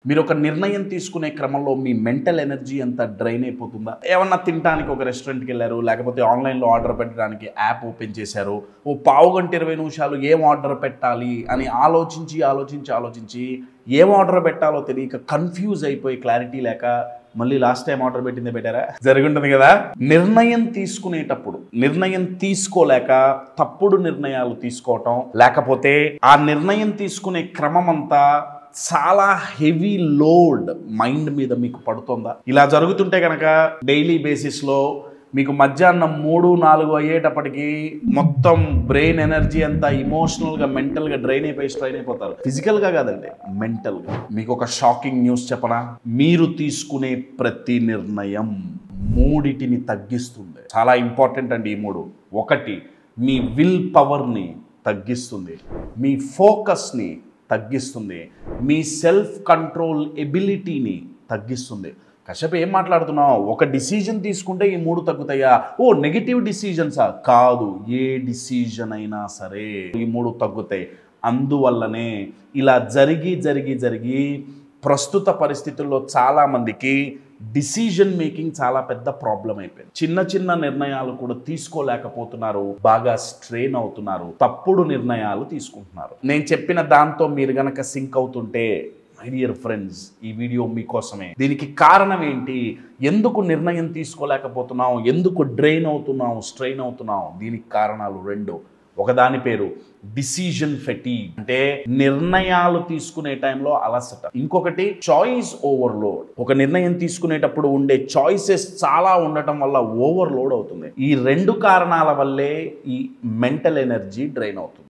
మీరు ఒక నిర్ణయం తీసుకునే క్రమంలో మీ మెంటల్ ఎనర్జీ అంతా డ్రైన్ అయిపోతుందా? ఏమన్నా తినడానికి ఒక రెస్టారెంట్కి వెళ్ళారు, లేకపోతే ఆన్లైన్లో ఆర్డర్ పెట్టడానికి యాప్ ఓపెన్ చేశారు, ఓ పావుగంట 20 నిమిషాలు ఏం ఆర్డర్ పెట్టాలి అని ఆలోచించి ఏం ఆర్డర్ పెట్టాలో తెలియక కన్ఫ్యూజ్ అయిపోయి క్లారిటీ లేక మళ్ళీ లాస్ట్ టైం ఆర్డర్ పెట్టిందే పెట్టారా? జరుగుంటుంది కదా. నిర్ణయం తీసుకునేటప్పుడు నిర్ణయం తీసుకోలేక తప్పుడు నిర్ణయాలు తీసుకోవటం, లేకపోతే ఆ నిర్ణయం తీసుకునే క్రమం అంతా చాలా హెవీ లోడ్ మైండ్ మీద మీకు పడుతుందా? ఇలా జరుగుతుంటే కనుక డైలీ బేసిస్లో మీకు మధ్యాహ్నం 3-4 అయ్యేటప్పటికి మొత్తం బ్రెయిన్ ఎనర్జీ అంతా ఇమోషనల్గా మెంటల్గా డ్రైన్ అయిపోతారు. ఫిజికల్గా కాదండి, మెంటల్గా. మీకు ఒక షాకింగ్ న్యూస్ చెప్పనా? మీరు తీసుకునే ప్రతి నిర్ణయం మూడిటిని తగ్గిస్తుంది. చాలా ఇంపార్టెంట్ అండి ఈ మూడు. ఒకటి, మీ విల్ పవర్ని తగ్గిస్తుంది, మీ ఫోకస్ని తగ్గిస్తుంది, మీ సెల్ఫ్ కంట్రోల్ ఎబిలిటీని తగ్గిస్తుంది. కశ్యప్ ఏం మాట్లాడుతున్నావు? ఒక డిసిజన్ తీసుకుంటే ఈ మూడు తగ్గుతాయా? ఓ నెగిటివ్ డిసిజన్సా? కాదు, ఏ డిసిజన్ అయినా సరే ఈ మూడు తగ్గుతాయి. అందువల్లనే ఇలా జరిగి ప్రస్తుత పరిస్థితుల్లో చాలామందికి డిసిజన్ మేకింగ్ చాలా పెద్ద ప్రాబ్లం అయిపోయింది. చిన్న నిర్ణయాలు కూడా తీసుకోలేకపోతున్నారు, బాగా స్ట్రెయిన్ అవుతున్నారు, తప్పుడు నిర్ణయాలు తీసుకుంటున్నారు. నేను చెప్పిన దాంతో మీరు గనక సింక్ అవుతుంటే మై డియర్ ఫ్రెండ్స్, ఈ వీడియో మీకోసమే. దీనికి కారణం ఏంటి? ఎందుకు నిర్ణయం తీసుకోలేకపోతున్నాం? ఎందుకు డ్రైన్ అవుతున్నాం, స్ట్రెయిన్ అవుతున్నాం? దీనికి కారణాలు రెండు. ఒకదాని పేరు డిసిజన్ ఫెటీగ్, అంటే నిర్ణయాలు తీసుకునే టైంలో అలసట. ఇంకొకటి చాయిస్ ఓవర్లోడ్. ఒక నిర్ణయం తీసుకునేటప్పుడు ఉండే చాయిసెస్ చాలా ఉండటం వల్ల ఓవర్లోడ్ అవుతుంది. ఈ రెండు కారణాల వల్లే ఈ మెంటల్ ఎనర్జీ డ్రైన్ అవుతుంది.